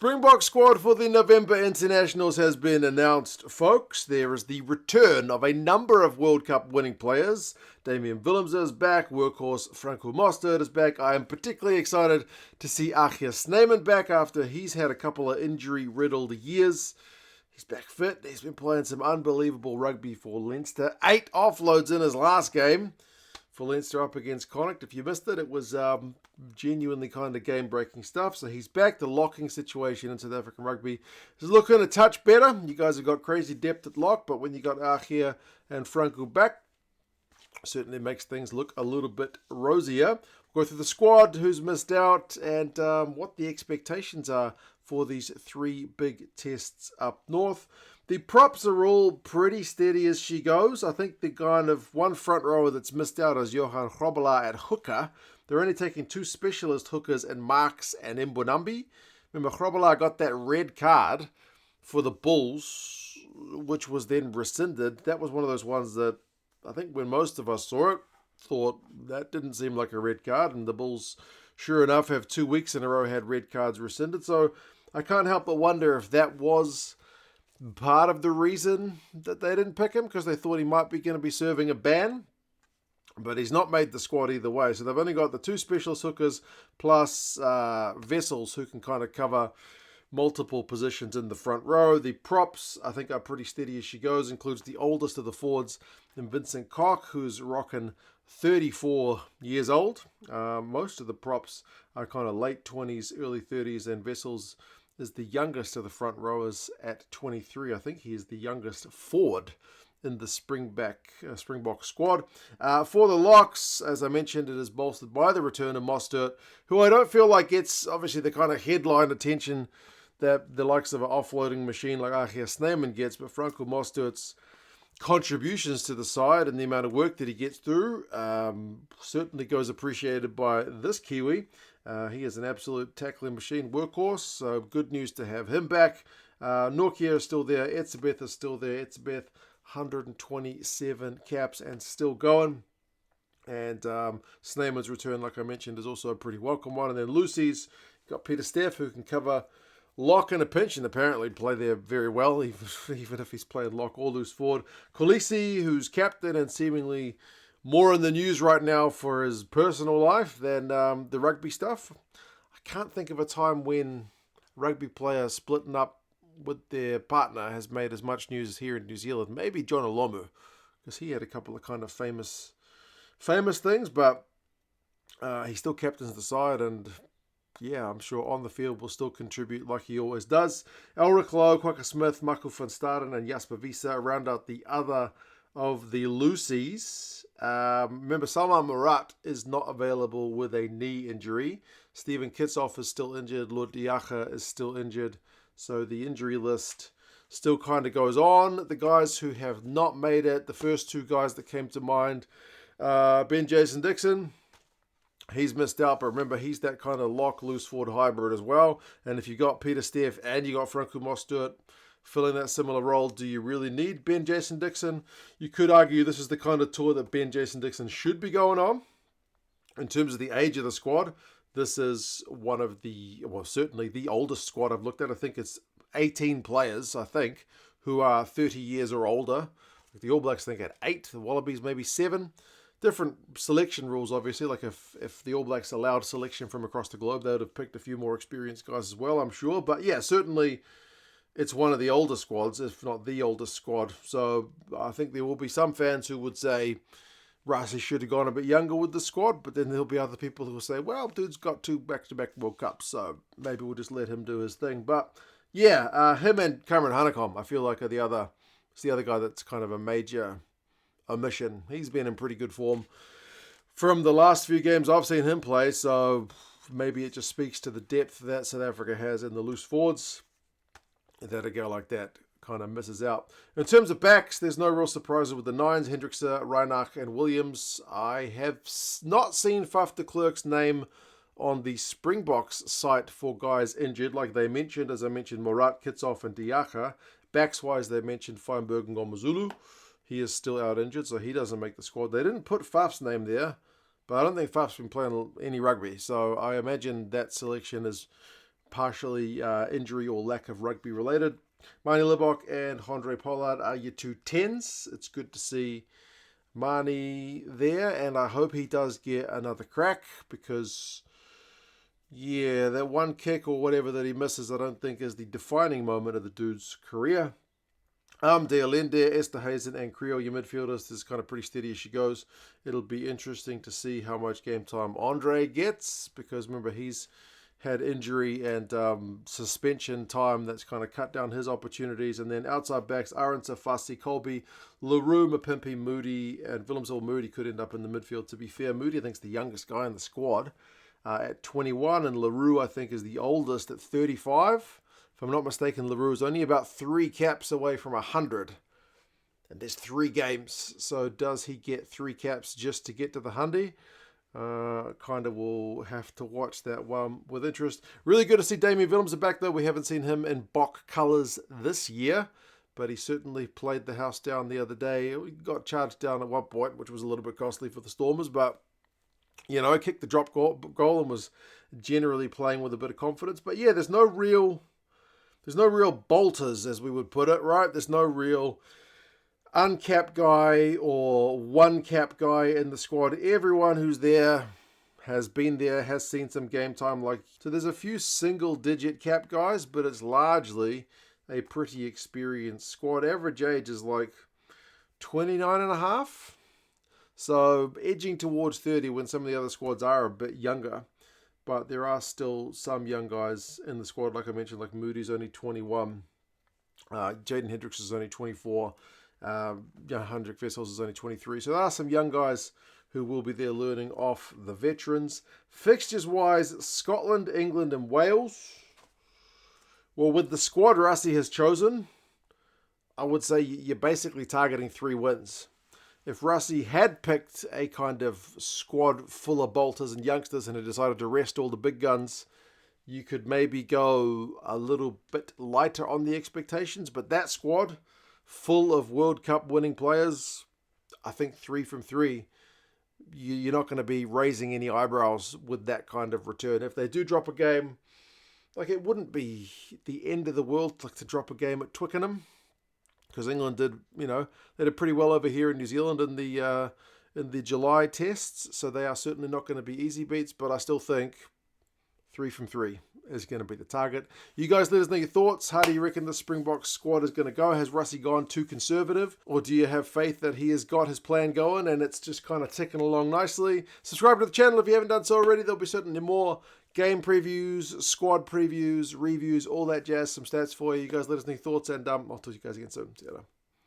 Springbok squad for the November internationals has been announced, folks. There is the return of a number of World Cup winning players. Wllemse is back. Workhorse Franco Mostert is back. I am particularly excited to see Snyman back after he's had a couple of injury-riddled years. He's back fit. He's been playing some unbelievable rugby for Leinster. 8 offloads in his last game for Leinster up against Connacht. If you missed it, it was genuinely kind of game-breaking stuff. So he's back. The locking situation in South African rugby is looking a touch better. You guys have got crazy depth at lock, but when you got Achia and Franco back, certainly makes things look a little bit rosier. We'll go through the squad, who's missed out, and what the expectations are for these 3 big tests up north. The props are all pretty steady as she goes. I think the kind of one front rower that's missed out is Johan Grobbelaar at hooker. They're only taking 2 specialist hookers and Marks and Mbonambi. Remember, Grobbelaar got that red card for the Bulls, which was then rescinded. That was one of those ones that I think when most of us saw it, thought that didn't seem like a red card. And the Bulls, sure enough, have 2 weeks in a row had red cards rescinded. So I can't help but wonder if that was part of the reason that they didn't pick him, because they thought he might be going to be serving a ban. But he's not made the squad either way. So they've only got the 2 specialist hookers plus Vessels who can kind of cover multiple positions in the front row. The props, I think, are pretty steady as she goes. Includes the oldest of the forwards in Vincent Koch, who's rocking 34 years old. Most of the props are kind of late 20s, early 30s, and Vessels is the youngest of the front rowers at 23. I think he is the youngest forward in the Springbok squad. For the locks, as I mentioned, it is bolstered by the return of Mostert, who I don't feel like gets, obviously, the kind of headline attention that the likes of an offloading machine like Snyman gets, but Franco Mostert's contributions to the side and the amount of work that he gets through certainly goes appreciated by this Kiwi. He is an absolute tackling machine, workhorse, so good news to have him back. Norkia is still there. Etzebeth is still there. Etzebeth, 127 caps and still going. And Snyman's return, like I mentioned, is also a pretty welcome one. And then Lucy's got Peter Steff, who can cover lock and a pinch, and apparently play there very well, even if he's playing lock or loose forward. Kolisi, who's captain and seemingly more in the news right now for his personal life than the rugby stuff. I can't think of a time when rugby players splitting up with their partner has made as much news as here in New Zealand. Maybe John Olomu, because he had a couple of kind of famous things, but he still captains the side, and yeah, I'm sure on the field will still contribute like he always does. Elric Lowe, Quacker Smith, Marco van Staden, and Jasper Visa round out the other of the Lucies. Remember, Salman Murat is not available with a knee injury. Stephen Kitsoff is still injured. Lord Diacha is still injured. So the injury list still kind of goes on. The guys who have not made it, the first 2 guys that came to mind, Ben Jason Dixon, he's missed out, but remember, he's that kind of lock, loose forward hybrid as well. And if you got Peter Steff and you got Franco Mostert filling that similar role, do you really need Ben Jason Dixon? You could argue this is the kind of tour that Ben Jason Dixon should be going on. In terms of the age of the squad, this is one of the, well, certainly the oldest squad I've looked at. I think it's 18 players, who are 30 years or older. The All Blacks think at 8, the Wallabies maybe 7. Different selection rules, obviously. Like if the All Blacks allowed selection from across the globe, they would have picked a few more experienced guys as well, I'm sure. But yeah, certainly it's one of the older squads, if not the oldest squad. So I think there will be some fans who would say Rassie should have gone a bit younger with the squad, but then there'll be other people who will say, well, dude's got 2 back-to-back World Cups, so maybe we'll just let him do his thing. But yeah, him and Cameron Honeycomb, I feel like, it's the other guy that's kind of a major omission. He's been in pretty good form from the last few games I've seen him play, so maybe it just speaks to the depth that South Africa has in the loose forwards that a guy like that kind of misses out. In terms of backs, there's no real surprises with the 9s, Hendrickse, Reinach and Williams. I have not seen Faf de Klerk's name on the Springboks site for guys injured, like they mentioned, as I mentioned, Murat, Kitsoff and Diacha. Backs-wise, they mentioned Feinberg and Ngomazulu. He is still out injured, so he doesn't make the squad. They didn't put Faf's name there, but I don't think Faf's been playing any rugby, so I imagine that selection is partially injury or lack of rugby related. Mani Libok and Andre Pollard are your 2 10s. It's good to see Mani there, and I hope he does get another crack because, yeah, that one kick or whatever that he misses, I don't think is the defining moment of the dude's career. De Allende, Esterhuizen, and Creel, your midfielders, this is kind of pretty steady as she goes. It'll be interesting to see how much game time Andre gets, because remember, he's had injury and suspension time that's kind of cut down his opportunities. And then outside backs, Arendse, Fassi, Colby, Leroux, Mapimpi, Moody, and Willems. Moody could end up in the midfield. To be fair, Moody, I think, is the youngest guy in the squad at 21, and Leroux, I think, is the oldest at 35. If I'm not mistaken, Leroux is only about 3 caps away from 100. And there's 3 games. So does he get 3 caps just to get to the 100? Kind of will have to watch that one with interest. Really good to see Damien Willems back, though. We haven't seen him in Bok colours this year, but he certainly played the house down the other day. He got charged down at one point, which was a little bit costly for the Stormers, but, you know, kicked the drop goal and was generally playing with a bit of confidence. But yeah, there's no real bolters, as we would put it, right? There's no real uncapped guy or one cap guy in the squad. Everyone who's there has been there, has seen some game time. So there's a few single digit cap guys, but it's largely a pretty experienced squad. Average age is like 29 and a half. So edging towards 30 when some of the other squads are a bit younger. But there are still some young guys in the squad, like I mentioned, like Moody's only 21. Jaden Hendricks is only 24. Hendrik Vessels is only 23. So there are some young guys who will be there learning off the veterans. Fixtures-wise, Scotland, England, and Wales. Well, with the squad Rassie has chosen, I would say you're basically targeting 3 wins. If Rassie had picked a kind of squad full of bolters and youngsters and had decided to rest all the big guns, you could maybe go a little bit lighter on the expectations. But that squad, full of World Cup winning players, I think 3 from 3, you're not going to be raising any eyebrows with that kind of return. If they do drop a game, like, it wouldn't be the end of the world to drop a game at Twickenham, because England did, they did pretty well over here in New Zealand in the July tests, so they are certainly not going to be easy beats, but I still think 3 from 3 is going to be the target. You guys let us know your thoughts. How do you reckon the Springboks squad is going to go? Has Rassie gone too conservative, or do you have faith that he has got his plan going and it's just kind of ticking along nicely? Subscribe to the channel if you haven't done so already. There'll be certainly more game previews, squad previews, reviews, all that jazz, some stats for you. You guys let us know your thoughts, and I'll talk to you guys again soon. See you later.